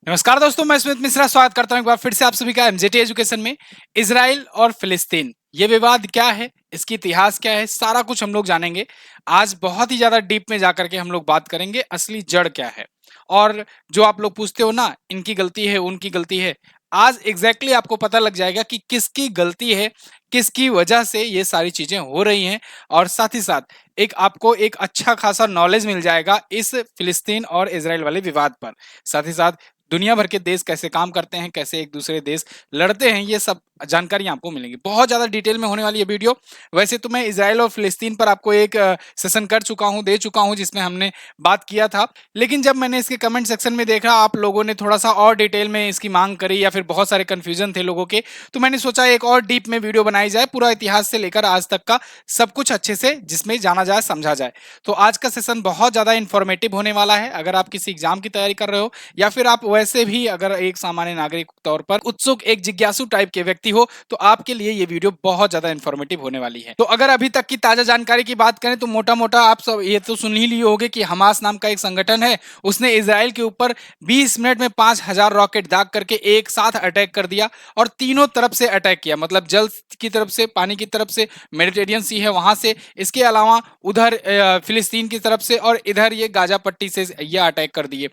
नमस्कार दोस्तों, मैं स्मित मिश्रा स्वागत करता हूं एक बार फिर से आप सभी का एमजेटी एजुकेशन में। इजराइल और फिलिस्तीन ये विवाद क्या है, इसकी इतिहास क्या है, सारा कुछ हम लोग जानेंगे। आज बहुत ही ज्यादा डीप में जाकर के हम लोग बात करेंगे असली जड़ क्या है। और जो आप लोग पूछते हो ना, इनकी गलती है उनकी गलती है, आज एग्जैक्टली आपको पता लग जाएगा कि किसकी गलती है, किसकी वजह से ये सारी चीजें हो रही हैं। और साथ ही साथ एक आपको एक अच्छा खासा नॉलेज मिल जाएगा इस फिलिस्तीन और इजराइल वाले विवाद पर। साथ ही साथ दुनिया भर के देश कैसे काम करते हैं, कैसे एक दूसरे देश लड़ते हैं, ये सब जानकारियां आपको मिलेंगी। बहुत ज्यादा डिटेल में होने वाली ये वीडियो। वैसे तो मैं इजराइल और फिलिस्तीन पर आपको एक सेशन कर चुका हूं, दे चुका हूं, जिसमें हमने बात किया था। लेकिन जब मैंने इसके कमेंट सेक्शन में देखा आप लोगों ने थोड़ा सा और डिटेल में इसकी मांग करी, या फिर बहुत सारे कंफ्यूजन थे लोगों के, तो मैंने सोचा एक और डीप में वीडियो बनाई जाए, पूरा इतिहास से लेकर आज तक का सब कुछ अच्छे से, जिसमें जाना जाए समझा जाए। तो आज का सेशन बहुत ज्यादा इंफॉर्मेटिव होने वाला है। अगर आप किसी एग्जाम की तैयारी कर रहे हो, या फिर आप वैसे भी अगर एक सामान्य नागरिक के तौर पर उत्सुक, एक जिज्ञासु टाइप के व्यक्ति हो, तो आपके लिए ये वीडियो बहुत ज्यादा इंफॉर्मेटिव होने वाली है। तो अगर अभी तक की ताजा जानकारी की बात करें तो मोटा मोटा आप सब ये तो सुन ही लिए होंगे कि हमास नाम का एक संगठन है, उसने इजराइल के ऊपर 20 मिनट में 5000 रॉकेट दाग करके एक साथ अटैक कर दिया। और तीनों तरफ से अटैक किया, मतलब जल की तरफ से, पानी की तरफ से, मेडिटेरियन सी है वहां से, इसके अलावा उधर फिलिस्तीन की तरफ से, और इधर ये गाजा पट्टी से ये अटैक कर दिए।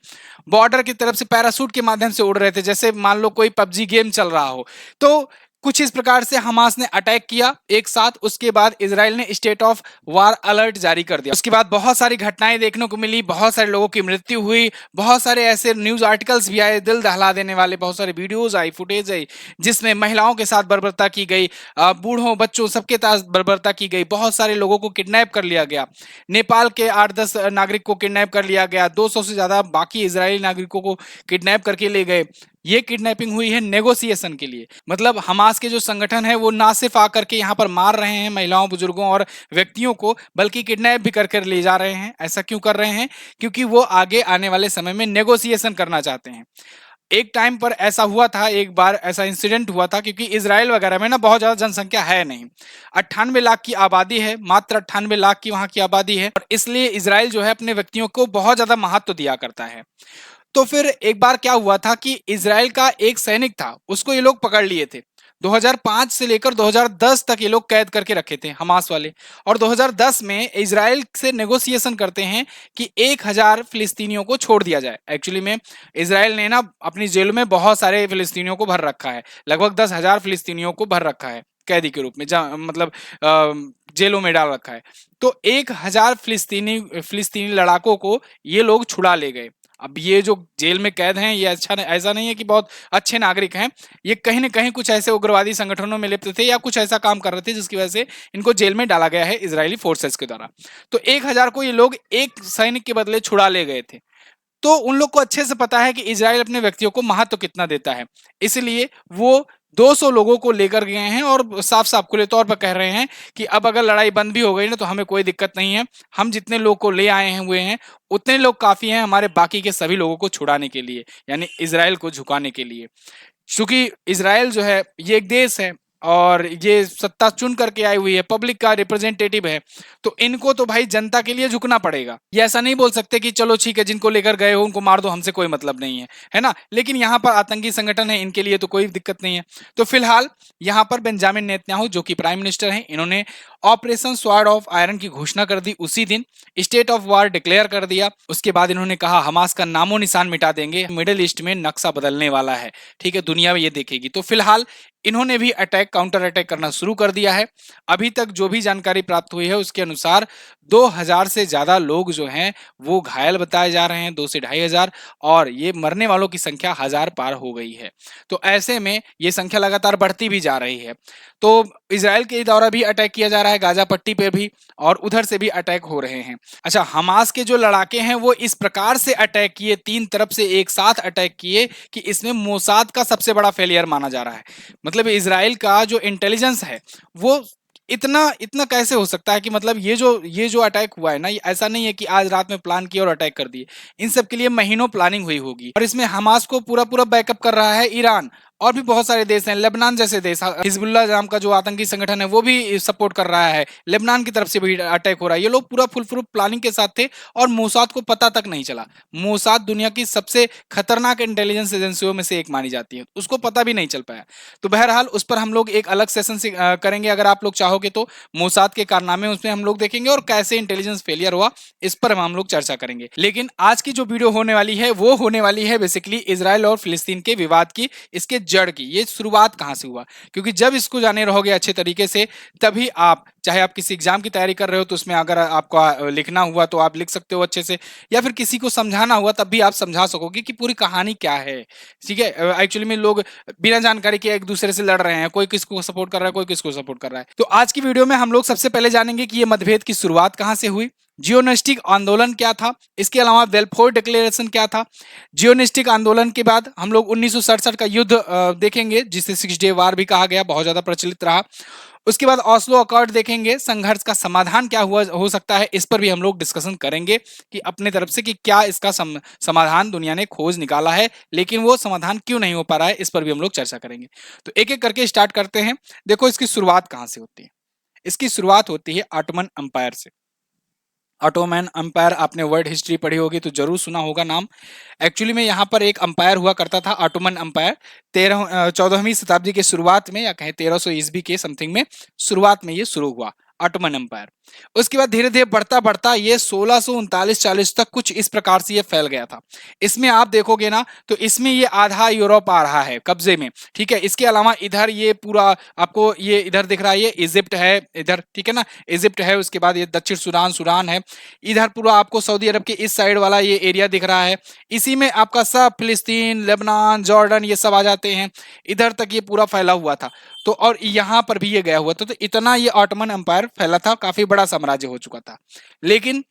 बॉर्डर की तरफ से पैरासूट के माध्यम से उड़ रहे थे, जैसे मान लो कोई पबजी गेम चल रहा हो। तो कुछ इस प्रकार से हमास ने अटैक किया एक साथ। उसके बाद इजराइल ने स्टेट ऑफ वार अलर्ट जारी कर दिया। उसके बाद बहुत सारी घटनाएं देखने को मिली, बहुत सारे लोगों की मृत्यु हुई, बहुत सारे ऐसे न्यूज आर्टिकल्स भी आए दिल दहला देने वाले, बहुत सारे वीडियोज आई, फुटेज आई, जिसमें महिलाओं के साथ बर्बरता की गई, बूढ़ों बच्चों सबके साथ बर्बरता की गई, बहुत सारे लोगों को किडनैप कर लिया गया। नेपाल के 8-10 नागरिक को किडनैप कर लिया गया, 200 से ज्यादा बाकी इजरायली नागरिकों को किडनैप करके ले गए। ये किडनैपिंग हुई है नेगोशिएशन के लिए, मतलब हमास के जो संगठन है वो ना सिर्फ आकर के यहाँ पर मार रहे हैं महिलाओं, बुजुर्गों और व्यक्तियों को, बल्कि किडनैप भी कर कर ले जा रहे हैं। ऐसा क्यों कर रहे हैं? क्योंकि वो आगे आने वाले समय में नेगोशिएशन करना चाहते हैं। एक टाइम पर ऐसा हुआ था, एक बार ऐसा इंसिडेंट हुआ था, क्योंकि इसराइल वगैरह में ना बहुत ज्यादा जनसंख्या है नहीं, 98 लाख की आबादी है, मात्र 98 लाख की वहां की आबादी है। और इसलिए इसराइल जो है अपने व्यक्तियों को बहुत ज्यादा महत्व दिया करता है। तो फिर एक बार क्या हुआ था कि इजराइल का एक सैनिक था, उसको ये लोग पकड़ लिए थे। 2005 से लेकर 2010 तक ये लोग कैद करके रखे थे हमास वाले। और 2010 में इजराइल से नेगोशिएशन करते हैं कि 1000 फिलिस्तीनियों को छोड़ दिया जाए। एक्चुअली में इजराइल ने ना अपनी जेल में बहुत सारे फिलिस्तीनियों को भर रखा है, लगभग 10,000 फिलिस्तीनियों को भर रखा है कैदी के रूप में, मतलब जेलों में डाल रखा है। तो 1000 फिलिस्तीनी फिलिस्तीनी लड़ाकों को ये लोग छुड़ा ले गए। अब ये जो जेल में कैद हैं, ये अच्छा ऐसा नहीं है कि बहुत अच्छे नागरिक हैं, ये कहीं ना कहीं कुछ ऐसे उग्रवादी संगठनों में लिप्त थे, या कुछ ऐसा काम कर रहे थे जिसकी वजह से इनको जेल में डाला गया है इजरायली फोर्सेस के द्वारा। तो 1000 को ये लोग एक सैनिक के बदले छुड़ा ले गए थे। तो उन लोग को अच्छे से पता है कि इजराइल अपने व्यक्तियों को महत्व कितना देता है, इसलिए वो 200 लोगों को लेकर गए हैं और साफ साफ खुले तौर पर कह रहे हैं कि अब अगर लड़ाई बंद भी हो गई ना तो हमें कोई दिक्कत नहीं है, हम जितने लोग को ले आए हैं हुए हैं उतने लोग काफी हैं हमारे बाकी के सभी लोगों को छुड़ाने के लिए, यानी इजराइल को झुकाने के लिए। क्योंकि इजराइल जो है ये एक देश है, और ये सत्ता चुन करके आई हुई है, पब्लिक का रिप्रेजेंटेटिव है, तो इनको तो भाई जनता के लिए झुकना पड़ेगा। ये ऐसा नहीं बोल सकते कि चलो ठीक है जिनको लेकर गए हो उनको मार दो, हमसे कोई मतलब नहीं है ना। लेकिन यहाँ पर आतंकी संगठन है, इनके लिए तो कोई दिक्कत नहीं है। तो फिलहाल यहाँ पर बेंजामिन नेतन्याहू जो कि प्राइम मिनिस्टर हैं, इन्होंने ऑपरेशन स्वॉर्ड ऑफ आयरन की घोषणा कर दी, उसी दिन स्टेट ऑफ वार डिक्लेयर कर दिया। उसके बाद इन्होंने कहा हमास का नामो निशान मिटा देंगे, मिडिल ईस्ट में नक्शा बदलने वाला है, ठीक है, दुनिया में ये देखेगी। तो फिलहाल इन्होंने भी अटैक, काउंटर अटैक करना शुरू कर दिया है। अभी तक जो भी जानकारी प्राप्त हुई है उसके अनुसार 2000 से ज्यादा लोग जो हैं वो घायल बताए जा रहे हैं, 2 से 2500, और ये मरने वालों की संख्या 1000 पार हो गई है। तो ऐसे में ये संख्या लगातार बढ़ती भी जा रही है। तो इसराइल के द्वारा भी अटैक किया जा रहा है, गाजा पट्टी पे भी, और उधर से भी अटैक हो रहे हैं। अच्छा, हमास के जो लड़ाके हैं वो इस प्रकार से अटैक किए, 3 तरफ से एक साथ अटैक किए, कि इसमें मोसाद का सबसे बड़ा फेलियर माना जा रहा है। मतलब इसराइल का जो इंटेलिजेंस है वो इतना इतना कैसे हो सकता है कि मतलब ये जो अटैक हुआ है ना, ये ऐसा नहीं है कि आज रात में प्लान किया और अटैक कर दिए। इन सब के लिए महीनों प्लानिंग हुई होगी। और इसमें हमास को पूरा पूरा बैकअप कर रहा है ईरान। और भी बहुत सारे देश हैं, लेबनान जैसे देश, हिजबुल्लाह नाम का जो आतंकी संगठन है वो भी सपोर्ट कर रहा है, लेबनान की तरफ से भी अटैक हो रहा है। ये लोग पूरा फुल प्रूफ प्लानिंग के साथ थे और मोसाद को पता तक नहीं चला। मोसाद दुनिया की सबसे खतरनाक इंटेलिजेंस एजेंसियों में से एक मानी जाती है, उसको पता भी नहीं चल पाया। तो बहरहाल उस पर हम लोग एक अलग सेशन से करेंगे, अगर आप लोग चाहोगे तो। मोसाद के कारनामे उसमें हम लोग देखेंगे और कैसे इंटेलिजेंस फेलियर हुआ इस पर हम लोग चर्चा करेंगे। लेकिन आज की जो वीडियो होने वाली है वो होने वाली है बेसिकली इजराइल और फिलिस्तीन के विवाद की, इसके जड़ की, ये शुरुआत कहां से हुआ। क्योंकि जब इसको जाने रहोगे अच्छे तरीके से, तभी आप, चाहे आप किसी एग्जाम की तैयारी कर रहे हो तो उसमें अगर आपको लिखना हुआ तो आप लिख सकते हो अच्छे से, या फिर किसी को समझाना हुआ तब भी आप समझा सकोगे कि पूरी कहानी क्या है। ठीक है, एक्चुअली में लोग बिना जानकारी के एक दूसरे से लड़ रहे हैं, कोई किसको सपोर्ट कर रहा है, कोई किसको सपोर्ट कर रहा है। तो आज की वीडियो में हम लोग सबसे पहले जानेंगे कि ये मतभेद की शुरुआत कहां से हुई, जियोनिस्टिक आंदोलन क्या था, इसके अलावा बेल्फोर डिक्लेरेशन क्या था। जियोनिस्टिक आंदोलन के बाद हम लोग 1967 का युद्ध देखेंगे, जिसे 6 डे वार भी कहा गया, बहुत ज्यादा प्रचलित रहा। उसके बाद ऑस्लो अकॉर्ड देखेंगे, संघर्ष का समाधान क्या हुआ हो सकता है, इस पर भी हम लोग डिस्कशन करेंगे कि अपने तरफ से कि क्या इसका समाधान दुनिया ने खोज निकाला है, लेकिन वो समाधान क्यों नहीं हो पा रहा है, इस पर भी हम लोग चर्चा करेंगे। तो एक एक करके स्टार्ट करते हैं। देखो इसकी शुरुआत कहां से होती है। इसकी शुरुआत होती है ऑटोमन अंपायर से। ऑटोमन अंपायर, आपने वर्ल्ड हिस्ट्री पढ़ी होगी तो जरूर सुना होगा नाम। एक्चुअली में यहाँ पर एक अंपायर हुआ करता था, ऑटोमन अंपायर, 14वीं शताब्दी के शुरुआत में, या कहें 1300 ईस्वी के समथिंग में शुरुआत में ये शुरू हुआ ऑटोमन अंपायर। उसके बाद धीरे धीरे बढ़ता बढ़ता ये 1639-40 तक कुछ इस प्रकार से ये फैल गया था। इसमें आप देखोगे ना तो इसमें ये आधा यूरोप आ रहा है कब्जे में, ठीक है। इसके अलावा इधर ये पूरा आपको ये इधर दिख रहा है, ये इजिप्ट है इधर, ठीक है ना, इजिप्ट है। उसके बाद ये दक्षिण सूडान, सूडान है। इधर पूरा आपको सऊदी अरब के इस साइड वाला ये एरिया दिख रहा है। इसी में आपका सब फिलिस्तीन, लेबनान, जॉर्डन ये सब आ जाते हैं। इधर तक ये पूरा फैला हुआ था। तो और यहाँ पर भी ये गया हुआ था। तो इतना ये ऑटोमन एम्पायर फैला था, काफी बड़ा साम्राज्य हो चुका था। लेकिन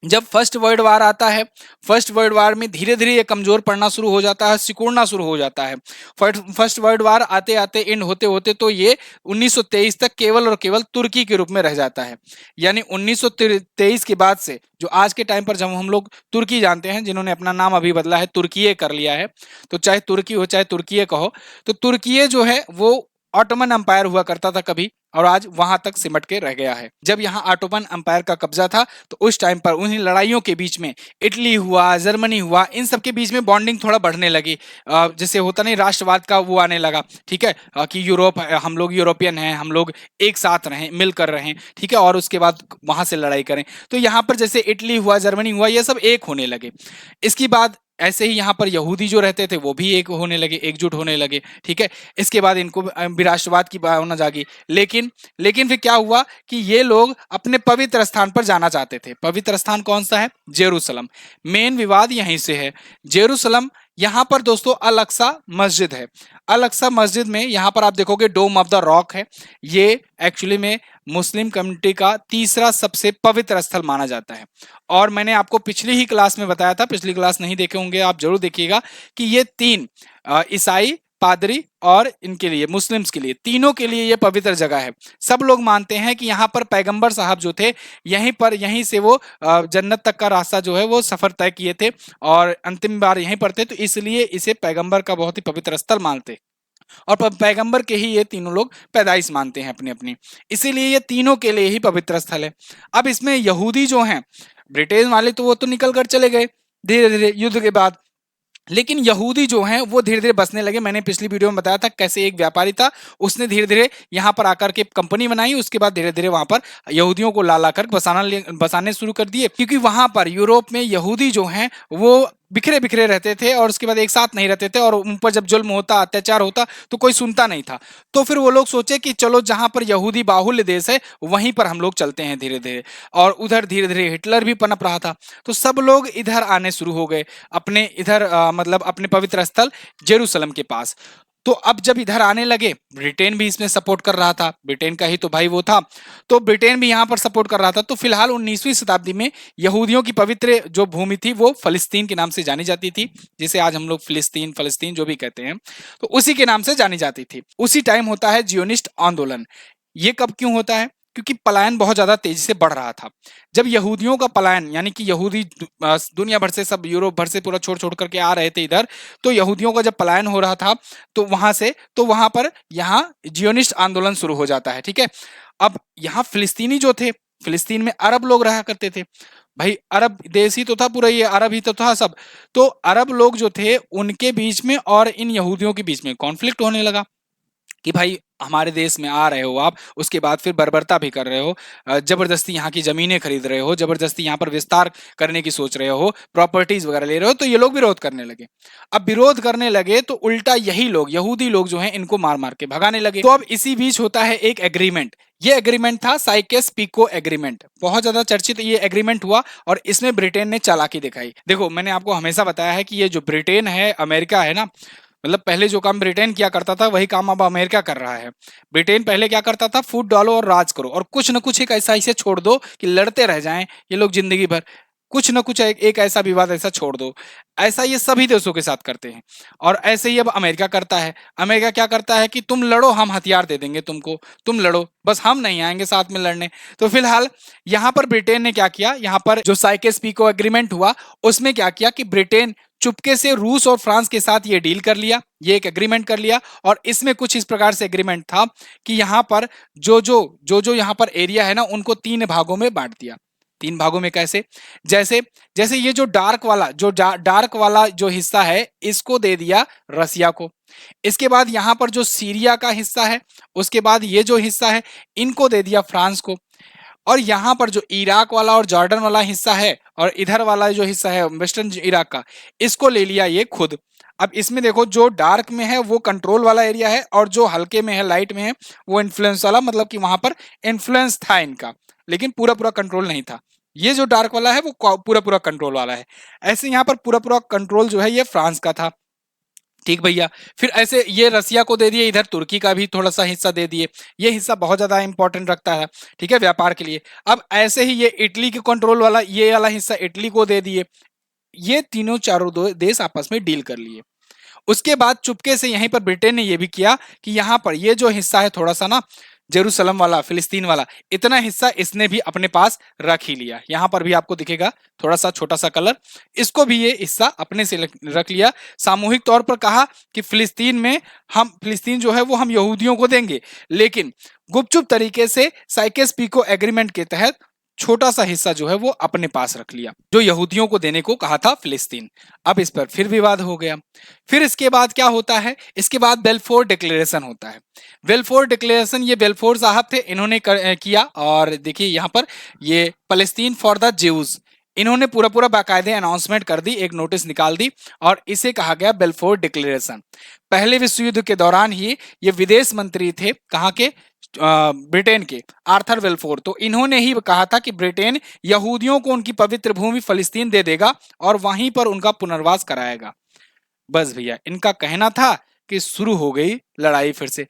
जब फर्स्ट वर्ल्ड वार आता है, फर्स्ट वर्ल्ड वार में धीरे धीरे ये कमजोर पड़ना शुरू हो जाता है, सिकुड़ना शुरू हो जाता है। फर्स्ट वर्ल्ड वार आते आते एंड होते होते तो ये 1923 तक केवल और केवल तुर्की के रूप में रह जाता है। यानी 1923 के बाद से जो आज के टाइम पर जब हम लोग तुर्की जानते हैं, जिन्होंने अपना नाम अभी बदला है, तुर्कीये कर लिया है, तो चाहे तुर्की हो चाहे तुर्कीये कहो, तो तुर्कीये जो है वो ऑटोमन अंपायर हुआ करता था कभी, और आज वहां तक सिमट के रह गया है। जब यहाँ ऑटोमन अंपायर का कब्जा था तो उस टाइम पर उन्हीं लड़ाइयों के बीच में इटली हुआ, जर्मनी हुआ, इन सब के बीच में बॉन्डिंग थोड़ा बढ़ने लगी। जैसे होता नहीं, राष्ट्रवाद का वो आने लगा, ठीक है, कि यूरोप, हम लोग यूरोपियन हैं, हम लोग एक साथ रहें, मिलकर रहें, ठीक है, और उसके बाद वहां से लड़ाई करें। तो यहाँ पर जैसे इटली हुआ, जर्मनी हुआ, ये सब एक होने लगे। इसके बाद ऐसे ही यहाँ पर यहूदी जो रहते थे वो भी एक होने लगे, एकजुट होने लगे, ठीक है। इसके बाद इनको भी राष्ट्रवाद की भावना जागी। लेकिन फिर क्या हुआ कि ये लोग अपने पवित्र स्थान पर जाना चाहते थे। पवित्र स्थान कौन सा है? जेरूसलम। मेन विवाद यहीं से है, जेरूसलम। यहाँ पर दोस्तों अल अक्सा मस्जिद है। अल अक्सा मस्जिद में यहाँ पर आप देखोगे डोम ऑफ द रॉक है। ये एक्चुअली में मुस्लिम कम्युनिटी का तीसरा सबसे पवित्र स्थल माना जाता है। और मैंने आपको पिछली ही क्लास में बताया था, पिछली क्लास नहीं देखे होंगे आप जरूर देखिएगा, कि ये तीन ईसाई, पादरी और इनके लिए, मुस्लिम्स के लिए, तीनों के लिए ये पवित्र जगह है। सब लोग मानते हैं कि यहाँ पर पैगंबर साहब जो थे, यहीं से वो जन्नत तक का रास्ता जो है वो सफर तय किए थे और अंतिम बार यहीं पर थे, तो इसलिए इसे पैगंबर का बहुत ही पवित्र स्थल मानते, और पैगंबर के ही ये तीनों लोग पैदाइश मानते हैं अपनी अपनी, इसीलिए ये तीनों के लिए ही पवित्र स्थल है। अब इसमें यहूदी जो हैं, ब्रिटेन वाले तो वो तो निकल कर चले गए धीरे धीरे युद्ध के बाद, लेकिन यहूदी जो हैं वो धीरे धीरे बसने लगे। मैंने पिछली वीडियो में बताया था कैसे एक व्यापारी था, उसने धीरे धीरे यहाँ पर आकर के कंपनी बनाई, उसके बाद धीरे धीरे वहां पर यहूदियों को ला कर बसाने शुरू कर दिए, क्योंकि वहां पर यूरोप में यहूदी जो हैं वो बिखरे बिखरे रहते थे और उसके बाद एक साथ नहीं रहते थे, और उन पर जब जुल्म होता, अत्याचार होता तो कोई सुनता नहीं था। तो फिर वो लोग सोचे कि चलो जहां पर यहूदी बाहुल्य देश है वहीं पर हम लोग चलते हैं धीरे धीरे, और उधर धीरे धीरे हिटलर भी पनप रहा था, तो सब लोग इधर आने शुरू हो गए, अपने इधर मतलब अपने पवित्र स्थल जेरूसलम के पास। तो अब जब इधर आने लगे, ब्रिटेन भी इसमें सपोर्ट कर रहा था, ब्रिटेन का ही तो भाई वो था, तो ब्रिटेन भी यहाँ पर सपोर्ट कर रहा था। तो फिलहाल 19वीं शताब्दी में यहूदियों की पवित्र जो भूमि थी वो फलस्तीन के नाम से जानी जाती थी, जिसे आज हम लोग फिलिस्तीन जो भी कहते हैं, तो उसी के नाम से जानी जाती थी। उसी टाइम होता है जियोनिस्ट आंदोलन। ये कब क्यों होता है? क्योंकि पलायन बहुत ज्यादा तेजी से बढ़ रहा था। जब यहूदियों का पलायन, यानी कि यहूदी दुनिया भर से, सब यूरोप भर से पूरा छोड़ छोड़ करके आ रहे थे इधर, तो यहूदियों का जब पलायन हो रहा था तो वहां से, तो वहां पर यहाँ जियोनिस्ट आंदोलन शुरू हो जाता है। ठीक है, अब यहाँ फिलिस्तीनी जो थे, फिलिस्तीन में अरब लोग रहा करते थे। भाई अरब देश ही तो था पूरा, ये अरब ही तो था सब। तो अरब लोग जो थे उनके बीच में और इन यहूदियों के बीच में कॉन्फ्लिक्ट होने लगा कि भाई हमारे देश में आ रहे हो आप, उसके बाद फिर बर्बरता भी कर रहे हो, जबरदस्ती यहाँ की जमीनें खरीद रहे हो, जबरदस्ती यहाँ पर विस्तार करने की सोच रहे हो, प्रॉपर्टीज वगैरह ले रहे हो, तो ये लोग विरोध करने लगे। अब विरोध करने लगे तो उल्टा यही लोग, यहूदी लोग जो हैं, इनको मार मार के भगाने लगे। तो अब इसी बीच होता है एक एग्रीमेंट। ये एग्रीमेंट था साइकेस पिको एग्रीमेंट, बहुत ज्यादा चर्चित ये एग्रीमेंट हुआ, और इसमें ब्रिटेन ने चालाकी दिखाई। देखो मैंने आपको हमेशा बताया है कि ये जो ब्रिटेन है, अमेरिका है ना, मतलब पहले जो काम ब्रिटेन किया करता था वही काम अब अमेरिका कर रहा है। ब्रिटेन पहले क्या करता था, फूट डालो और राज करो, और कुछ ना कुछ एक ऐसा ऐसे छोड़ दो कि लड़ते रह जाएं ये लोग जिंदगी भर, कुछ ना कुछ एक ऐसा विवाद ऐसा छोड़ दो। ऐसा ये सभी देशों के साथ करते हैं, और ऐसे ही अब अमेरिका करता है। अमेरिका क्या करता है कि तुम लड़ो, हम हथियार दे देंगे तुमको, तुम लड़ो, बस हम नहीं आएंगे साथ में लड़ने। तो फिलहाल यहाँ पर ब्रिटेन ने क्या किया, यहाँ पर जो साइकेस पिको एग्रीमेंट हुआ उसमें क्या किया कि ब्रिटेन चुपके से रूस और फ्रांस के साथ ये डील कर लिया, ये एक एग्रीमेंट कर लिया। और इसमें कुछ इस प्रकार से एग्रीमेंट था कि यहाँ पर जो यहाँ पर एरिया है ना, उनको 3 भागों में बांट दिया। 3 भागों में कैसे, जैसे जैसे ये जो डार्क वाला जो हिस्सा है, इसको दे दिया रसिया को। इसके बाद यहाँ पर जो सीरिया का हिस्सा है, उसके बाद ये जो हिस्सा है, इनको दे दिया फ्रांस को। और यहाँ पर जो इराक वाला और जॉर्डन वाला हिस्सा है, और इधर वाला जो हिस्सा है वेस्टर्न इराक का, इसको ले लिया ये खुद। अब इसमें देखो, जो डार्क में है वो कंट्रोल वाला एरिया है, और जो हल्के में है, लाइट में है, वो इन्फ्लुएंस वाला, मतलब कि वहां पर इन्फ्लुएंस था इनका, लेकिन पूरा पूरा कंट्रोल नहीं था। ये जो डार्क वाला है वो पूरा पूरा कंट्रोल वाला है। ऐसे यहाँ पर पूरा पूरा कंट्रोल जो है ये फ्रांस का था। ठीक भैया, फिर ऐसे ये रसिया को दे दिए, इधर तुर्की का भी थोड़ा सा हिस्सा दे दिए। ये हिस्सा बहुत ज्यादा इंपॉर्टेंट रखता है, ठीक है, व्यापार के लिए। अब ऐसे ही ये इटली के कंट्रोल वाला, ये वाला हिस्सा इटली को दे दिए। ये तीनों चारों देश आपस में डील कर लिए। उसके बाद चुपके से यहीं पर ब्रिटेन ने यह भी किया कि यहाँ पर ये जो हिस्सा है थोड़ा सा ना, जेरूसलम वाला, फिलिस्तीन वाला, इतना हिस्सा इसने भी अपने पास रख ही लिया। यहाँ पर भी आपको दिखेगा थोड़ा सा छोटा सा कलर, इसको भी ये हिस्सा अपने से रख लिया। सामूहिक तौर पर कहा कि फिलिस्तीन जो है वो हम यहूदियों को देंगे, लेकिन गुपचुप तरीके से साइकेस पिको एग्रीमेंट के तहत छोटा सा हिस्सा जो है वो अपने पास रख लिया, जो यहूदियों को देने को कहा था फिलिस्तीन। अब इस पर फिर विवाद हो गया। फिर इसके बाद क्या होता है, इसके बाद बेल्फोर डिक्लेरेशन होता है। बेल्फोर डिक्लेरेशन, ये बेल्फोर साहब थे, इन्होंने किया। और देखिए यहाँ पर ये पैलेस्टीन फॉर द ज्यूज, इन्होंने पूरा पूरा बाकायदे अनाउंसमेंट कर दी, एक नोटिस निकाल दी, और इसे कहा गया बेल्फोर डिक्लेरेशन। पहले विश्व युद्ध के दौरान ही ये विदेश मंत्री थे, कहाँ के, ब्रिटेन के, आर्थर बेल्फोर। तो इन्होंने ही कहा था कि ब्रिटेन यहूदियों को उनकी पवित्र भूमि फलस्तीन दे देगा और वहीं पर उनका पुनर्वास कराएगा। बस भैया, इनका कहना था कि शुरू हो गई लड़ाई फिर से।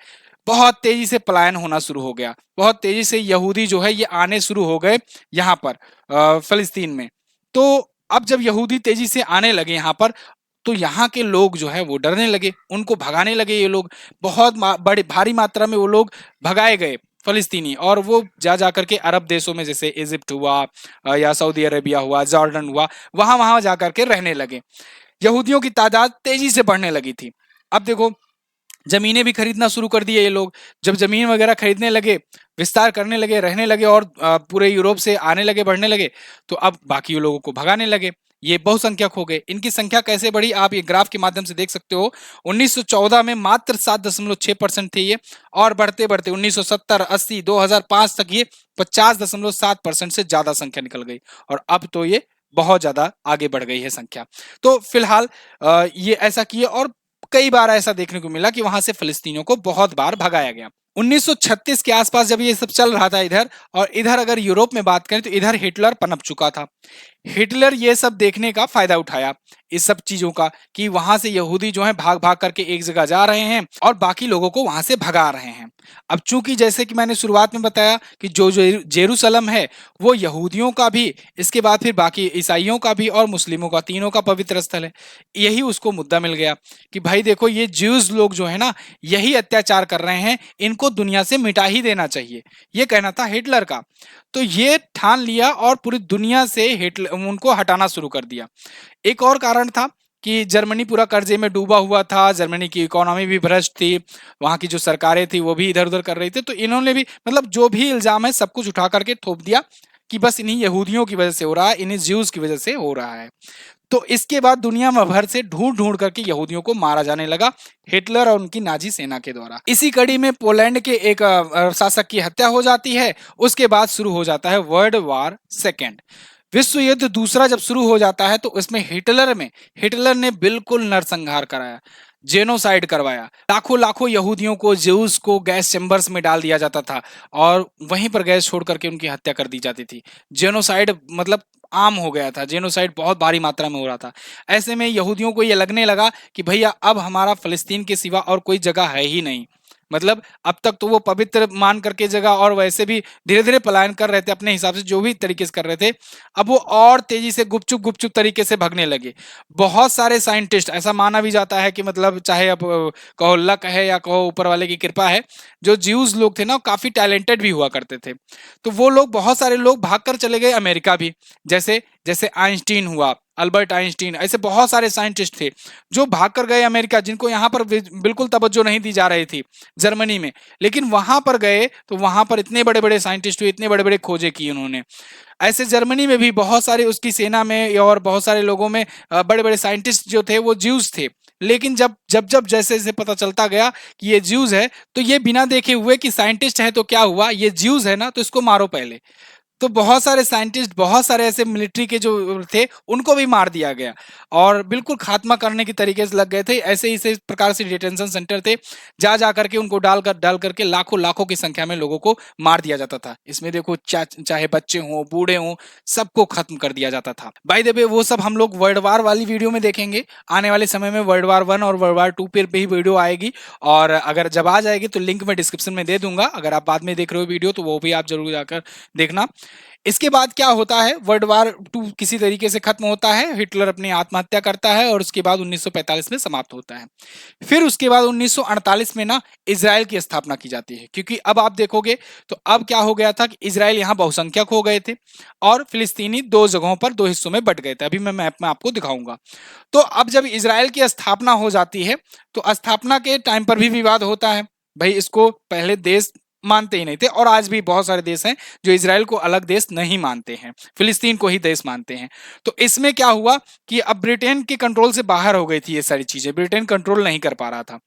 बहुत तेजी से पलायन होना शुरू हो गया, बहुत तेजी से यहूदी जो है ये आने शुरू हो गए यहाँ पर फलस्तीन में। तो अब जब यहूदी तेजी से आने लगे यहाँ पर, तो यहाँ के लोग जो है वो डरने लगे, उनको भगाने लगे ये लोग। बहुत बड़े भारी मात्रा में वो लोग भगाए गए फलस्तीनी, और वो जा करके अरब देशों में, जैसे इजिप्ट हुआ या सऊदी अरेबिया हुआ, जॉर्डन हुआ, वहां वहां जा करके रहने लगे। यहूदियों की तादाद तेजी से बढ़ने लगी थी। अब देखो, जमीनें भी खरीदना शुरू कर दिए ये लोग। जब जमीन वगैरह खरीदने लगे, विस्तार करने लगे, रहने लगे, और पूरे यूरोप से आने लगे, बढ़ने लगे, तो अब बाकी लोगों को भगाने लगे। ये बहुसंख्यक हो गए। इनकी संख्या कैसे बढ़ी, आप ये ग्राफ के माध्यम से देख सकते हो। 1914 में मात्र 7.6% थे ये, और बढ़ते बढ़ते 1970, 80, 2005 तक ये 50.7% से ज्यादा संख्या निकल गई, और अब तो ये बहुत ज्यादा आगे बढ़ गई है संख्या। तो फिलहाल ये ऐसा किए, और कई बार ऐसा देखने को मिला कि वहां से फिलिस्तीनियों को बहुत बार भगाया गया। 1936 के आसपास जब ये सब चल रहा था इधर, और इधर अगर यूरोप में बात करें तो इधर हिटलर पनप चुका था। हिटलर ये सब देखने का फायदा उठाया, इस सब चीजों का, कि वहां से यहूदी जो है भाग भाग करके एक जगह जा रहे हैं और बाकी लोगों को वहां से भगा रहे हैं। अब चूंकि जैसे कि मैंने शुरुआत में बताया कि जो जेरूसलम है वो यहूदियों का भी, इसके बाद फिर बाकी ईसाइयों का भी और मुस्लिमों का, तीनों का पवित्र स्थल है। यही उसको मुद्दा मिल गया कि भाई देखो ये ज्यूज लोग जो है ना यही अत्याचार कर रहे हैं, इनको दुनिया से मिटा ही देना चाहिए, ये कहना था हिटलर का। तो ये ठान लिया और पूरी दुनिया से हिटलर उनको हटाना शुरू कर दिया। एक और कारण था कि जर्मनी पूरा कर्जे में डूबा हुआ था, जर्मनी की इकोनॉमी भी भ्रष्ट थी, वहां की जो सरकारें थी वो भी इधर उधर कर रही थी, तो इन्होंने भी मतलब जो भी इल्जाम है सब कुछ उठा करके थोप दिया कि बस इन्हीं यहूदियों की वजह से हो रहा है, इन्हीं ज्यूज की वजह से हो रहा है। तो इसके बाद दुनिया में भर से ढूंढ ढूंढ करके यहूदियों को मारा जाने लगा हिटलर और उनकी नाजी सेना के द्वारा। इसी कड़ी में पोलैंड के एक शासक की हत्या हो जाती है। उसके बाद शुरू हो जाता है वर्ल्ड वार सेकेंड, विश्व युद्ध दूसरा जब शुरू हो जाता है। तो इसमें हिटलर ने बिल्कुल नरसंहार कराया, जेनोसाइड करवाया, लाखों लाखों यहूदियों को, ज्यूस को गैस चेंबर्स में डाल दिया जाता था और वहीं पर गैस छोड़ करके उनकी हत्या कर दी जाती थी। जेनोसाइड मतलब आम हो गया था, जेनोसाइड बहुत भारी मात्रा में हो रहा था। ऐसे में यहूदियों को ये लगने लगा कि भैया अब हमारा फिलिस्तीन के सिवा और कोई जगह है ही नहीं। मतलब अब तक तो वो पवित्र मान करके जगह और वैसे भी धीरे धीरे पलायन कर रहे थे अपने हिसाब से, जो भी तरीके से कर रहे थे, अब वो और तेजी से गुपचुप गुपचुप तरीके से भगने लगे। बहुत सारे साइंटिस्ट, ऐसा माना भी जाता है कि मतलब चाहे अब कहो लक है या कहो ऊपर वाले की कृपा है, जो ज्यूज लोग थे ना काफी टैलेंटेड भी हुआ करते थे। तो वो लोग, बहुत सारे लोग भाग कर चले गए अमेरिका भी, जैसे जैसे आइंस्टीन हुआ, अल्बर्ट आइंस्टीन, ऐसे बहुत सारे साइंटिस्ट थे जो भाग कर गए अमेरिका, जिनको यहाँ पर बिल्कुल तवज्जो नहीं दी जा रही थी जर्मनी में, लेकिन वहां पर गए तो वहां पर इतने बड़े बड़े साइंटिस्ट हुए, इतने बड़े बड़े खोजे की उन्होंने। ऐसे जर्मनी में भी बहुत सारे उसकी सेना में और बहुत सारे लोगों में बड़े बड़े साइंटिस्ट जो थे वो ज्यूज थे। लेकिन जब जैसे जैसे पता चलता गया कि ये ज्यूज है, तो ये बिना देखे हुए कि साइंटिस्ट है तो क्या हुआ, ये ज्यूज है ना तो इसको मारो पहले। तो बहुत सारे साइंटिस्ट, बहुत सारे ऐसे मिलिट्री के जो थे उनको भी मार दिया गया और बिल्कुल खात्मा करने की तरीके से लग गए थे। ऐसे ही इस प्रकार से डिटेंशन सेंटर थे, जा करके उनको डाल करके लाखों लाखों की संख्या में लोगों को मार दिया जाता था। इसमें देखो चाहे बच्चे हों बूढ़े हों, सबको खत्म कर दिया जाता था। बाय द वे वो सब हम लोग वर्ल्ड वार वाली वीडियो में देखेंगे। आने वाले समय में वर्ल्ड वार 1 और वर्ल्ड वार 2 पे ही वीडियो आएगी, और अगर जब आ जाएगी तो लिंक मैं डिस्क्रिप्शन में दे दूंगा। अगर आप बाद में देख रहे हो वीडियो तो वो भी आप जरूर जाकर देखना। इसके बाद क्या होता है, वर्ल्ड वार 2 किसी तरीके से खत्म होता है, हिटलर अपनी आत्महत्या करता है और उसके बाद 1945 में समाप्त होता है। फिर उसके बाद 1948 में ना इजराइल की स्थापना की जाती है, क्योंकि अब आप देखोगे तो अब क्या हो गया था कि इजराइल यहाँ बहुसंख्यक हो गए थे और फिलिस्तीनी दो जगहों पर, दो हिस्सों में बट गए थे। अभी मैं मैप में आपको दिखाऊंगा। तो अब जब इजराइल की स्थापना हो जाती है तो स्थापना के टाइम पर भी विवाद होता है। भाई इसको पहले देश मानते ही नहीं थे, और आज भी बहुत सारे देश हैं जो इजराइल को अलग देश नहीं मानते हैं, फिलिस्तीन को ही देश मानते हैं। तो इसमें क्या हुआ कि अब ब्रिटेन के कंट्रोल से बाहर हो गई थी ये सारी चीजें, ब्रिटेन कंट्रोल नहीं कर पा रहा था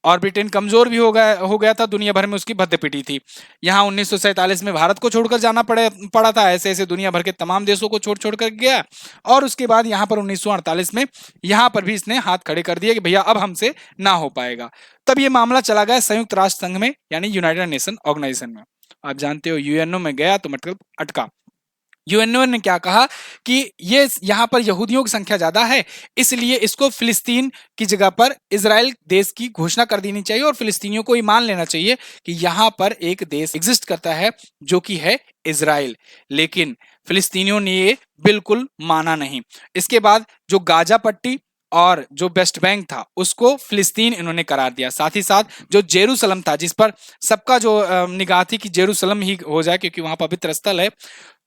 और ब्रिटेन कमजोर भी हो गया था, दुनिया भर में उसकी भद्दे पिटी थी। यहाँ 1947 में भारत को छोड़कर जाना पड़ा था, ऐसे ऐसे दुनिया भर के तमाम देशों को छोड़ छोड़ कर गया। और उसके बाद यहाँ पर 1948 में यहाँ पर भी इसने हाथ खड़े कर दिए कि भैया अब हमसे ना हो पाएगा। तब ये मामला चला गया संयुक्त राष्ट्र संघ में, यानी यूनाइटेड नेशन ऑर्गेनाइजेशन में। आप जानते हो यूएनओ में गया तो मतलब अटका। यूएनओ ने क्या कहा कि ये यहाँ पर यहूदियों की संख्या ज्यादा है, इसलिए इसको फिलिस्तीन की जगह पर इजराइल देश की घोषणा कर देनी चाहिए और फिलिस्तीनियों को ये मान लेना चाहिए कि यहाँ पर एक देश एग्जिस्ट करता है जो कि है इजराइल। लेकिन फिलिस्तीनियों ने ये बिल्कुल माना नहीं। इसके बाद जो गाजा पट्टी और जो वेस्ट बैंक था उसको फिलिस्तीन इन्होंने करार दिया। साथ ही साथ जो जेरूसलम था, जिस पर सबका जो निगाह थी कि जेरूसलम ही हो जाए क्योंकि वहां पवित्र स्थल है,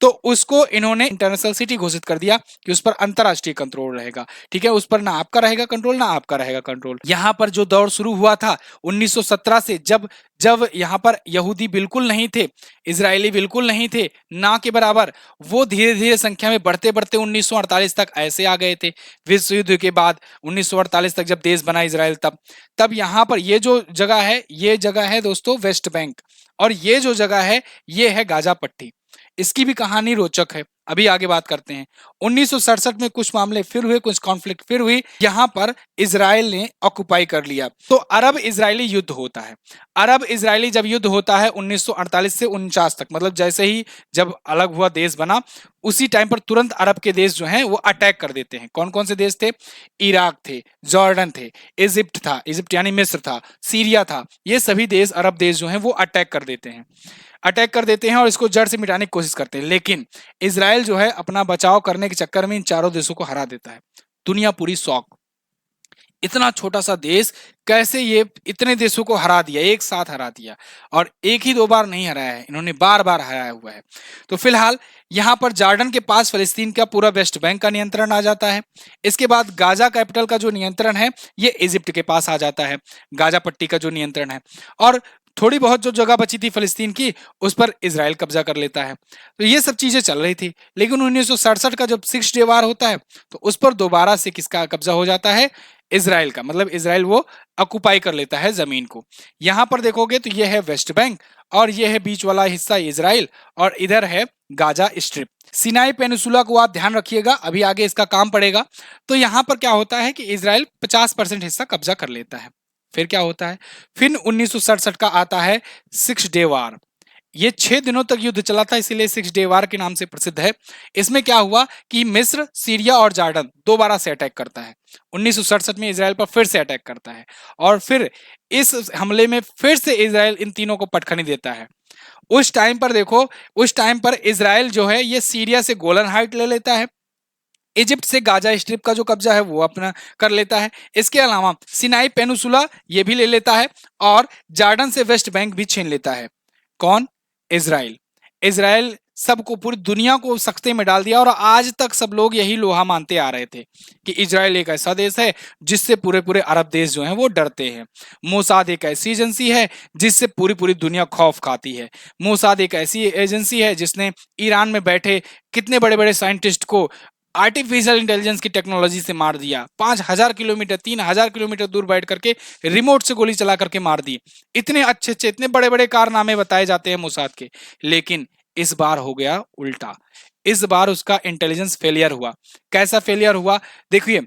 तो उसको इन्होंने इंटरनेशनल सिटी घोषित कर दिया कि उस पर अंतरराष्ट्रीय कंट्रोल रहेगा। ठीक है, उस पर ना आपका रहेगा कंट्रोल ना आपका रहेगा कंट्रोल। यहाँ पर जो दौर शुरू हुआ था 1917 से, जब जब यहाँ पर यहूदी बिल्कुल नहीं थे, इजरायली बिल्कुल नहीं थे, ना के बराबर, वो धीरे धीरे संख्या में बढ़ते बढ़ते 1948 तक ऐसे आ गए थे। विश्व युद्ध के बाद 1948 तक जब देश बना इजराइल, तब यहाँ पर ये जो जगह है, ये जगह है दोस्तों वेस्ट बैंक, और ये जो जगह है ये है गाजा पट्टी। इसकी भी कहानी रोचक है। अभी आगे बात करते हैं। 1967 में कुछ मामले फिर हुए, कुछ कॉन्फ्लिक्ट फिर हुई, यहाँ पर इजराइल ने ऑक्युपाई कर लिया, तो अरब इजरायली युद्ध होता है। अरब इजरायली जब युद्ध होता है 1948 से 49 तक, मतलब जैसे ही जब अलग हुआ देश बना, उसी टाइम पर तुरंत अरब के देश जो हैं वो अटैक कर देते हैं। कौन कौन से देश थे? इराक थे, जॉर्डन थे, इजिप्ट था, इजिप्ट यानी मिस्र था, सीरिया था, ये सभी देश अरब देश जो हैं वो अटैक कर देते हैं, अटैक कर देते हैं और इसको जड़ से मिटाने की कोशिश करते हैं। लेकिन इसराइल जो है अपना बचाव करने के चक्कर में इन चारों देशों को हरा देता है। दुनिया पूरी शॉक, इतना छोटा सा देश कैसे ये इतने देशों को हरा दिया, एक साथ हरा दिया, और एक ही दो बार नहीं हराया है, इन्होंने बार बार हराया हुआ है। तो फिलहाल यहाँ पर जॉर्डन के पास फिलिस्तीन का पूरा वेस्ट बैंक का नियंत्रण आ जाता है। इसके बाद गाजा कैपिटल का जो नियंत्रण है ये इजिप्ट के पास आ जाता है, गाजा पट्टी का जो नियंत्रण है, और थोड़ी बहुत जो जगह बची थी फिलिस्तीन की उस पर इजराइल कब्जा कर लेता है। तो ये सब चीजें चल रही थी, लेकिन 1967 का जब 6 डे वार होता है तो उस पर दोबारा से किसका कब्जा हो जाता है? इजराइल का, मतलब इजराइल वो ऑक्युपाई कर लेता है जमीन को। यहां पर देखोगे तो ये है वेस्ट बैंक, और ये है बीच वाला हिस्सा इजराइल, और इधर है गाजा स्ट्रिप। सिनाई पेनिसुला को आप ध्यान रखिएगा, अभी आगे इसका काम पड़ेगा। तो यहां पर क्या होता है कि इजराइल 50% हिस्सा कब्जा कर लेता है। फिर क्या होता है? फिर 1967 का आता है 6 डे वार। ये 6 दिनों तक युद्ध चला था, इसीलिए 6 डे वार के नाम से प्रसिद्ध है। इसमें क्या हुआ कि मिस्र, सीरिया और जॉर्डन दोबारा से अटैक करता है। 1967 में इजराइल पर फिर से अटैक करता है, और फिर इस हमले में फिर से इजराइल इन तीनों को पटखनी देता है। उस टाइम पर देखो, उस टाइम पर इजराइल जो है ये सीरिया से गोलन हाइट ले लेता है, इजिप्ट से गाजा स्ट्रिप का जो कब्जा है वो अपना कर लेता है, इसके अलावा सिनाई पेनिसुला ये भी ले लेता है, और जॉर्डन से वेस्ट बैंक भी छीन लेता है। कौन? इजराइल। इजराइल सबको, पूरी दुनिया को सख्ते में डाल दिया, और आज तक सब लोग यही लोहा मानते आ रहे थे कि इजराइल एक ऐसा देश है जिससे पूरे पूरे अरब देश जो हैं वो डरते हैं। मोसाद एक ऐसी एजेंसी है जिससे पूरी पूरी दुनिया खौफ खाती है। मोसाद एक ऐसी एजेंसी है जिसने ईरान में बैठे कितने बड़े बड़े साइंटिस्ट को आर्टिफिशियल इंटेलिजेंस की टेक्नोलॉजी से मार दिया, 5,000 किलोमीटर 3,000 किलोमीटर दूर बैठ करके रिमोट से गोली चला करके मार दी। इतने अच्छे अच्छे, इतने बड़े बड़े कारनामे बताए जाते हैं मोसाद के, लेकिन इस बार हो गया उल्टा। इस बार उसका इंटेलिजेंस फेलियर हुआ। कैसा फेलियर हुआ? देखिए,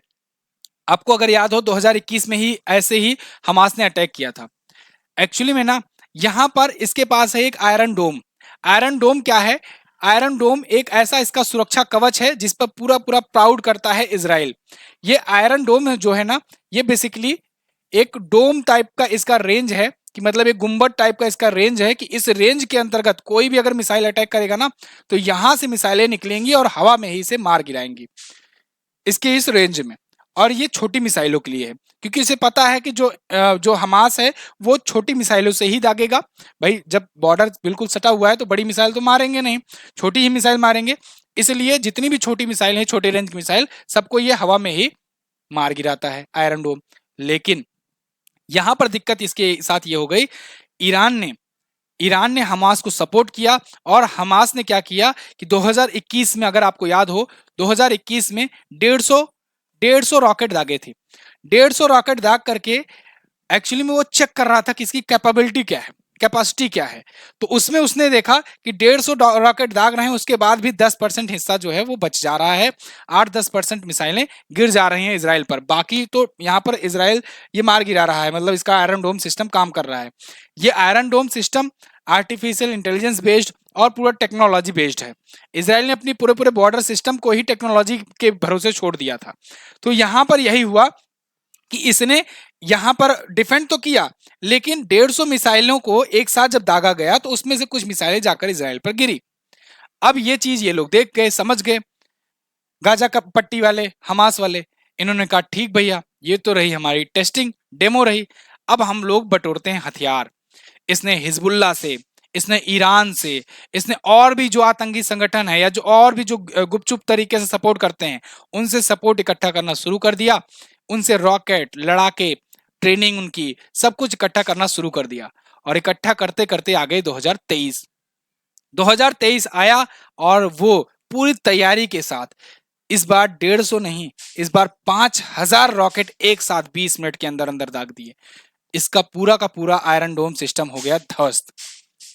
आपको अगर याद हो 2021 में ही ऐसे ही हमास ने अटैक किया था। एक्चुअली में ना, यहां पर इसके पास है एक आयरन डोम। आयरन डोम क्या है? आयरन डोम एक ऐसा इसका सुरक्षा कवच है जिस पर पूरा पूरा प्राउड करता है इजराइल। ये आयरन डोम जो है ना, ये बेसिकली एक डोम टाइप का इसका रेंज है, कि मतलब एक गुंबद टाइप का इसका रेंज है, कि इस रेंज के अंतर्गत कोई भी अगर मिसाइल अटैक करेगा ना, तो यहां से मिसाइलें निकलेंगी और हवा में ही इसे मार गिराएंगी, इसके इस रेंज में। और ये छोटी मिसाइलों के लिए है, क्योंकि इसे पता है कि जो हमास है वो छोटी मिसाइलों से ही दागेगा। भाई, जब बॉर्डर बिल्कुल सटा हुआ है तो बड़ी मिसाइल तो मारेंगे नहीं, छोटी ही मिसाइल मारेंगे। इसलिए जितनी भी छोटी मिसाइल है, छोटे रेंज की मिसाइल, सबको ये हवा में ही मार गिराता है आयरन डोम। लेकिन यहां पर दिक्कत इसके साथ ये हो गई, ईरान ने ईरान ने हमास को सपोर्ट किया, और हमास ने क्या किया कि 2021 में, अगर आपको याद हो, 2021 में 150 रॉकेट दागे थे। 150 रॉकेट दाग करके एक्चुअली में वो चेक कर रहा था कि इसकी कैपेबिलिटी क्या है, कैपेसिटी क्या है। तो उसमें उसने देखा कि 150 रॉकेट दाग रहे हैं, उसके बाद भी 10% हिस्सा जो है वो बच जा रहा है, 8-10% मिसाइलें गिर जा रही हैं इसराइल पर, बाकी तो यहाँ पर इसराइल ये मार गिरा रहा है, मतलब इसका आयरन डोम सिस्टम काम कर रहा है। ये आयरन डोम सिस्टम आर्टिफिशियल इंटेलिजेंस बेस्ड और पूरा टेक्नोलॉजी बेस्ड है। इसराइल ने अपनी पूरे पूरे बॉर्डर सिस्टम को ही टेक्नोलॉजी के भरोसे छोड़ दिया था। तो यहाँ पर यही हुआ कि इसने यहां पर डिफेंड तो किया, लेकिन 150 मिसाइलों को एक साथ जब दागा गया तो उसमें से कुछ मिसाइलें जाकर इसराइल पर गिरी। अब ये चीज ये लोग देख गए, समझ गए, गाजा का पट्टी वाले, हमास वाले, इन्होंने कहा ठीक भैया, ये तो रही हमारी टेस्टिंग, डेमो रही, अब हम लोग बटोरते हैं हथियार। इसने हिजबुल्ला से, इसने ईरान से, इसने और भी जो आतंकी संगठन है या जो और भी जो गुपचुप तरीके से सपोर्ट करते हैं, उनसे सपोर्ट इकट्ठा करना शुरू कर दिया। उनसे रॉकेट, लड़ाके, ट्रेनिंग, उनकी सब कुछ इकट्ठा करना शुरू कर दिया, और इकट्ठा करते करते आ गए 2023। 2023 आया, और वो पूरी तैयारी के साथ इस बार 150 नहीं, इस बार 5,000 रॉकेट एक साथ 20 मिनट के अंदर अंदर दाग दिए। इसका पूरा का पूरा आयरन डोम सिस्टम हो गया ध्वस्त,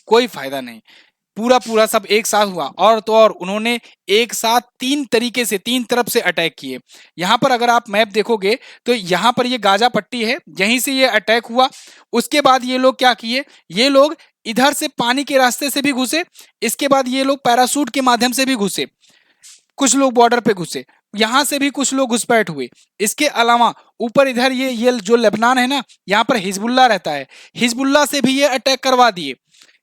कोई फायदा नहीं। पूरा पूरा सब एक साथ हुआ, और तो और उन्होंने एक साथ तीन तरीके से, तीन तरफ से अटैक किए। यहाँ पर अगर आप मैप देखोगे तो यहाँ पर ये गाजा पट्टी है, यहीं से ये अटैक हुआ। उसके बाद ये लोग क्या किए, ये लोग इधर से पानी के रास्ते से भी घुसे, इसके बाद ये लोग पैरासूट के माध्यम से भी घुसे, कुछ लोग बॉर्डर पे घुसे, यहां से भी कुछ लोग घुसपैठ हुए। इसके अलावा ऊपर इधर ये जो लेबनान है ना, यहाँ पर हिजबुल्ला रहता है, हिजबुल्ला से भी ये अटैक करवा दिए,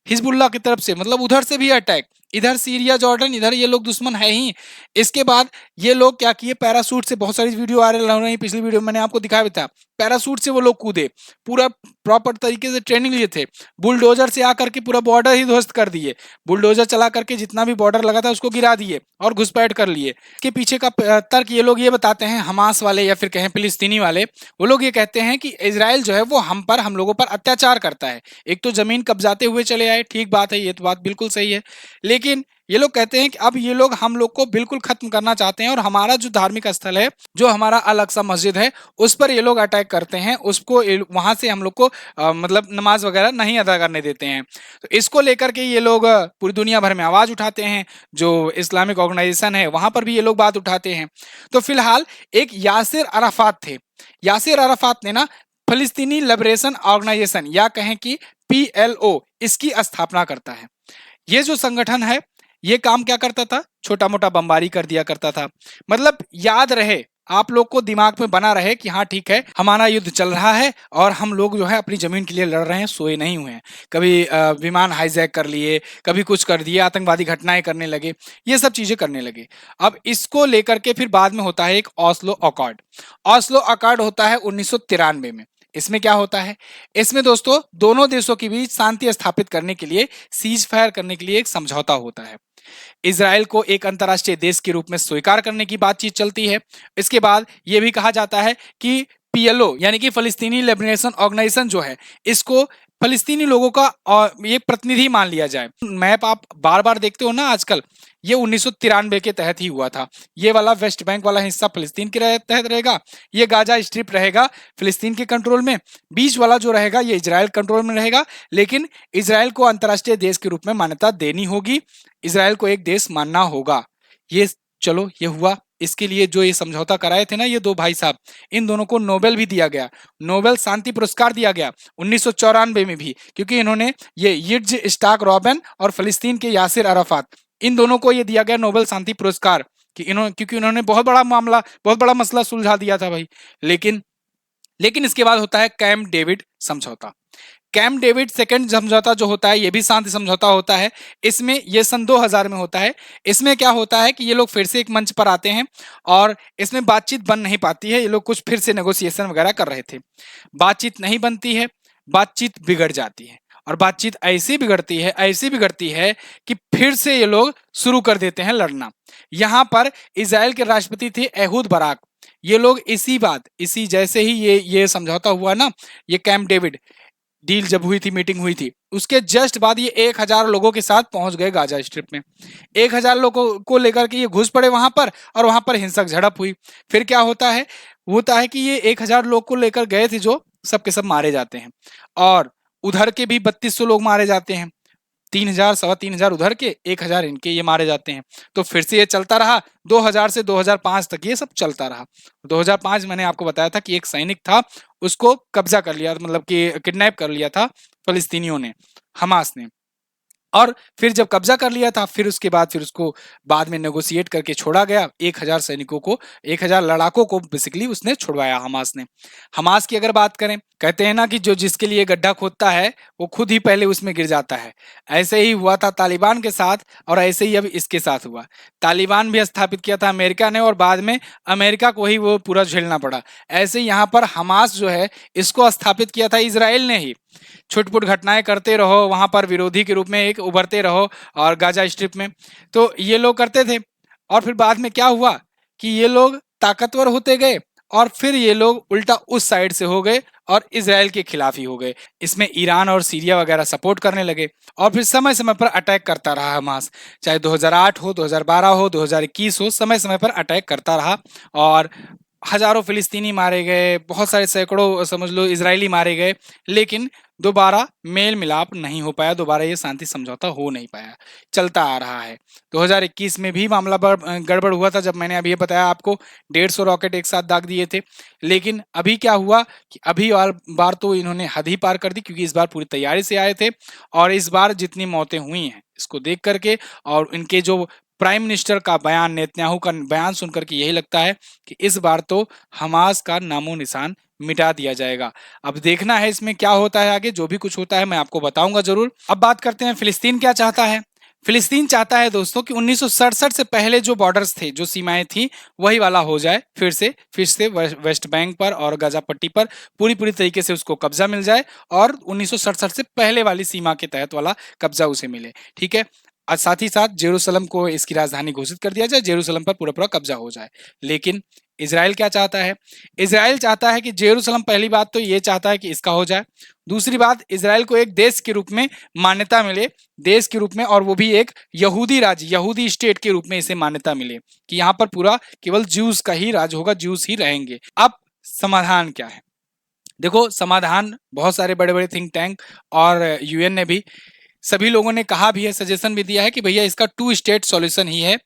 हिजबुल्ला की तरफ से, मतलब उधर से भी अटैक, इधर सीरिया जॉर्डन, इधर ये लोग दुश्मन है ही। इसके बाद ये लोग क्या किए, पैरासूट से, बहुत सारी वीडियो वायरल हो रही, पिछली वीडियो में मैंने आपको दिखाया भी था, पैरासूट से वो लोग कूदे, पूरा प्रॉपर तरीके से ट्रेनिंग लिए थे, बुलडोजर से आकर के पूरा बॉर्डर ही ध्वस्त कर दिए, बुलडोजर चला करके जितना भी बॉर्डर लगा था उसको गिरा दिए और घुसपैठ कर लिए। के पीछे का तर्क ये लोग ये बताते हैं, हमास वाले या फिर कहें फिलिस्तीनी वाले, वो लोग ये कहते हैं कि इजराइल जो है वो हम लोगों पर अत्याचार करता है। एक तो जमीन कब्जाते हुए चले आए, ठीक बात है, ये तो बात बिल्कुल सही है, लेकिन ये लोग कहते हैं कि अब ये लोग हम लोग को बिल्कुल खत्म करना चाहते हैं और हमारा जो धार्मिक स्थल है, जो हमारा अल अक्सा मस्जिद है, उस पर ये लोग अटैक करते हैं, उसको वहां से हम लोग को मतलब नमाज वगैरह नहीं अदा करने देते हैं। तो इसको लेकर के ये लोग पूरी दुनिया भर में आवाज उठाते हैं, जो इस्लामिक ऑर्गेनाइजेशन है वहां पर भी ये लोग बात उठाते हैं। तो फिलहाल एक यासिर अराफात थे, यासिर अराफात ने ना फिलिस्तीनी लिबरेशन ऑर्गेनाइजेशन या कहें कि PLO, इसकी स्थापना करता है। ये जो संगठन है ये काम क्या करता था, छोटा मोटा बमबारी कर दिया करता था, मतलब याद रहे, आप लोग को दिमाग में बना रहे कि हाँ ठीक है, हमारा युद्ध चल रहा है और हम लोग जो है अपनी जमीन के लिए लड़ रहे हैं, सोए नहीं हुए हैं। कभी विमान हाईजैक कर लिए, कभी कुछ कर दिए, आतंकवादी घटनाएं करने लगे, ये सब चीजें करने लगे। अब इसको लेकर के फिर बाद में होता है एक ऑस्लो अकॉर्ड। ऑस्लो अकॉर्ड होता है 1993 में। इसमें क्या होता है, इसमें दोस्तों दोनों देशों के बीच शांति स्थापित करने के लिए, सीज फायर करने के लिए एक समझौता होता है। इजराइल को एक अंतर्राष्ट्रीय देश के रूप में स्वीकार करने की बातचीत चलती है। इसके बाद यह भी कहा जाता है कि PLO यानी कि फिलिस्तीनी लिबरेशन ऑर्गेनाइजेशन जो है, इसको फिलिस्तीनी लोगों का ये प्रतिनिधि मान लिया जाए। मैप आप बार बार देखते हो ना आजकल, ये 1993 के तहत ही हुआ था। ये वाला वेस्ट बैंक वाला हिस्सा फिलिस्तीन के तहत रहेगा, ये गाजा स्ट्रिप रहेगा फिलिस्तीन के कंट्रोल में, बीच वाला जो रहेगा ये इजराइल कंट्रोल में रहेगा। लेकिन इजराइल को अंतर्राष्ट्रीय देश के रूप में मान्यता देनी होगी, इजराइल को एक देश मानना होगा। ये चलो ये हुआ। इसके लिए जो ये समझौता कराए थे ना ये दो भाई साहब, इन दोनों को नोबेल भी दिया गया, नोबेल शांति पुरस्कार दिया गया 1994 में भी, क्योंकि इन्होंने ये यिट्ज स्टाक रॉबिन और फिलिस्तीन के यासिर अराफात, इन दोनों को ये दिया गया नोबेल शांति पुरस्कार कि क्योंकि इन्होंने बहुत बड़ा मामला, बहुत बड़ा मसला सुलझा दिया था भाई। लेकिन इसके बाद होता है कैंप डेविड समझौता। कैंप डेविड सेकंड समझौता जो होता है ये भी शांति समझौता होता है। इसमें ये सन 2000 में होता है। इसमें क्या होता है कि ये लोग फिर से एक मंच पर आते हैं और इसमें बातचीत बन नहीं पाती है, ये लोग कुछ फिर से नेगोशिएशन वगैरह कर रहे थे, बातचीत नहीं बनती है, बातचीत बिगड़ जाती है, और बातचीत ऐसी बिगड़ती है कि फिर से ये लोग शुरू कर देते हैं लड़ना। यहाँ पर इजराइल के राष्ट्रपति थे एहूद बराक। ये लोग इसी जैसे ही ये समझौता हुआ ना, ये कैंप डेविड डील जब हुई थी, मीटिंग हुई थी, उसके जस्ट बाद ये 1000 लोगों के साथ पहुंच गए गाजा स्ट्रिप में। 1000 लोगों को लेकर के ये घुस पड़े वहां पर, और वहां पर हिंसक झड़प हुई। फिर क्या होता है कि ये 1000 लोग को लेकर गए थे जो सबके सब मारे जाते हैं, और उधर के भी 3200 लोग मारे जाते हैं, 3000 सवा 3000 उधर के, 1000 इनके, ये मारे जाते हैं। तो फिर से ये चलता रहा 2000 से 2005 तक, ये सब चलता रहा। 2005 मैंने आपको बताया था कि एक सैनिक था, उसको कब्जा कर लिया, मतलब कि किडनैप कर लिया था फिलिस्तीनियों ने, हमास ने, और फिर जब कब्जा कर लिया था फिर उसके बाद फिर उसको बाद में नेगोशिएट करके छोड़ा गया। 1000 सैनिकों को, 1000 लड़ाकों को बेसिकली उसने छुड़वाया हमास ने। हमास की अगर बात करें, कहते हैं ना कि जो जिसके लिए गड्ढा खोदता है वो खुद ही पहले उसमें गिर जाता है। ऐसे ही हुआ था तालिबान के साथ, और ऐसे ही अब इसके साथ हुआ। तालिबान भी स्थापित किया था अमेरिका ने, और बाद में अमेरिका को ही वो पूरा झेलना पड़ा। ऐसे यहाँ पर हमास जो है इसको स्थापित किया था इजराइल ने ही। छुटपुट घटनाएं करते रहो, वहां पर विरोधी के रूप में एक उभरते रहो, और गाजा स्ट्रिप में तो ये लोग करते थे। और फिर बाद में क्या हुआ कि ये लोग ताकतवर होते गए, और फिर ये लोग उल्टा उस साइड से हो गए और इजराइल के खिलाफ ही हो गए। इसमें ईरान और सीरिया वगैरह सपोर्ट करने लगे, और फिर समय समय पर अटैक करता रहा हमास, चाहे 2008 हो, 2012 हो, 2021 हो, समय समय पर अटैक करता रहा, और हजारों फिलिस्तीनी मारे गए, बहुत सारे सैकड़ों समझ लो इजरायली मारे गए। लेकिन दोबारा मेल मिलाप नहीं हो पाया, दोबारा ये शांति समझौता हो नहीं पाया, चलता आ रहा है। 2021 में भी मामला गड़बड़ हुआ था, जब मैंने अभी ये बताया आपको 150 रॉकेट एक साथ दाग दिए थे। लेकिन अभी क्या हुआ कि अभी बार तो इन्होंने हद ही पार कर दी, क्योंकि इस बार पूरी तैयारी से आए थे। और इस बार जितनी मौतें हुई हैं इसको देख करके और इनके जो प्राइम मिनिस्टर का बयान, नेतन्याहू का बयान सुन करके यही लगता है कि इस बार तो हमास का नामो निशान मिटा दिया जाएगा। अब देखना है इसमें क्या होता है आगे, जो भी कुछ होता है मैं आपको बताऊंगा जरूर। अब बात करते हैं फिलिस्तीन क्या चाहता है। फिलिस्तीन चाहता है दोस्तों कि 1967 से पहले जो बॉर्डर्स थे, जो सीमाएं थी, वही वाला हो जाए फिर से वेस्ट बैंक पर और गाजा पट्टी पर पूरी तरीके से उसको कब्जा मिल जाए और 1967 से पहले वाली सीमा के तहत वाला कब्जा उसे मिले। ठीक है। और साथ ही साथ जेरूसलम को इसकी राजधानी घोषित कर दिया जाए, जेरूसलम पर पूरा कब्जा हो जाए। लेकिन इजराइल क्या चाहता है? इजराइल चाहता है कि जेरूसलम, पहली बात तो ये चाहता है कि इसका हो जाए। दूसरी बात, इजराइल को एक देश के रूप में मान्यता मिले, देश के रूप में, और वो भी एक यहूदी राज्य, यहूदी स्टेट के रूप में इसे मान्यता मिले कि यहाँ पर पूरा केवल ज्यूज का ही राज होगा, ज्यूज ही रहेंगे। अब समाधान क्या है? देखो, समाधान बहुत सारे बड़े बड़े थिंक टैंक और यूएन ने भी, सभी लोगों ने कहा भी है, सजेशन भी दिया है कि भैया इसका 2 स्टेट सॉल्यूशन ही है।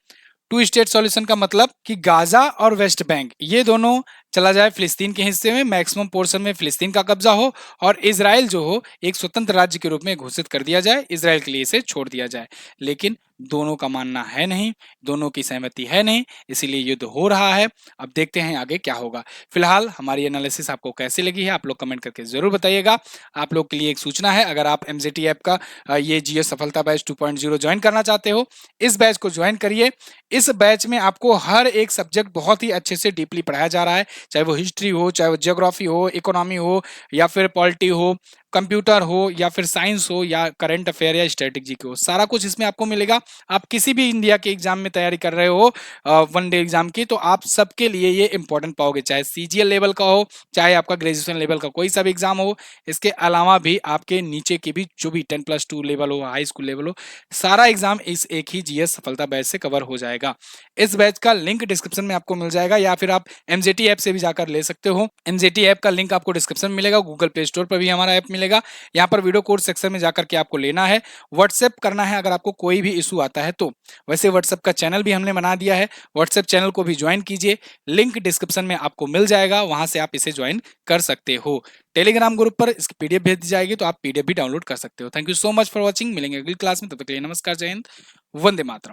2 स्टेट सॉल्यूशन का मतलब कि गाजा और वेस्ट बैंक ये दोनों चला जाए फिलिस्तीन के हिस्से में, मैक्सिमम पोर्शन में फिलिस्तीन का कब्जा हो और इजराइल जो हो एक स्वतंत्र राज्य के रूप में घोषित कर दिया जाए, इजराइल के लिए इसे छोड़ दिया जाए। लेकिन दोनों का मानना है नहीं, दोनों की सहमति है नहीं, इसीलिए युद्ध हो रहा है। अब देखते हैं आगे क्या होगा। फिलहाल हमारी एनालिसिस आपको कैसी लगी है आप लोग कमेंट करके जरूर बताइएगा। आप लोग के लिए एक सूचना है, अगर आप एमजेटी ऐप का ये जीएस सफलता बैच 2.0 ज्वाइन करना चाहते हो, इस बैच को ज्वाइन करिए। इस बैच में आपको हर एक सब्जेक्ट बहुत ही अच्छे से डीपली पढ़ाया जा रहा है, चाहे वो हिस्ट्री हो, चाहे वो ज्योग्राफी हो, इकोनॉमी हो, या फिर पॉलिटी हो, कंप्यूटर हो, या फिर साइंस हो, या करंट अफेयर या स्ट्रेटेजी हो, सारा कुछ इसमें आपको मिलेगा। आप किसी भी इंडिया के एग्जाम में तैयारी कर रहे हो, वन डे एग्जाम की, तो आप सबके लिए ये इंपॉर्टेंट पाओगे, चाहे सीजीएल लेवल का हो, चाहे आपका ग्रेजुएशन लेवल का कोई सा भी एग्जाम हो। इसके अलावा भी आपके नीचे के भी जो भी 10+2 लेवल हो, हाई स्कूल लेवल हो, सारा एग्जाम इस एक ही जीएस सफलता बैच से कवर हो जाएगा। इस बैच का लिंक डिस्क्रिप्शन में आपको मिल जाएगा, या फिर आप एमजेटी ऐप से भी जाकर ले सकते हो। एमजेटी ऐप का लिंक आपको डिस्क्रिप्शन में मिलेगा, गूगल प्ले स्टोर पर भी हमारा ऐप मिलेगा। यहाँ पर वीडियो कोर्स सेक्शन में जाकर के आपको लेना है, व्हाट्सएप करना है अगर आपको कोई भी इशू आता है तो। वैसे व्हाट्सएप का चैनल भी हमने बना दिया है, व्हाट्सएप चैनल को भी ज्वाइन कीजिए, लिंक डिस्क्रिप्शन में आपको मिल जाएगा, वहां से आप इसे ज्वाइन कर सकते हो। टेलीग्राम ग्रुप पर इसकी पीडीएफ भेज दी जाएगी, तो आप पीडीएफ भी डाउनलोड कर सकते हो। Thank you so much for watching, मिलेंगे अगली क्लास में, तब तक के लिए नमस्कार, जय हिंद, वंदे मातरम।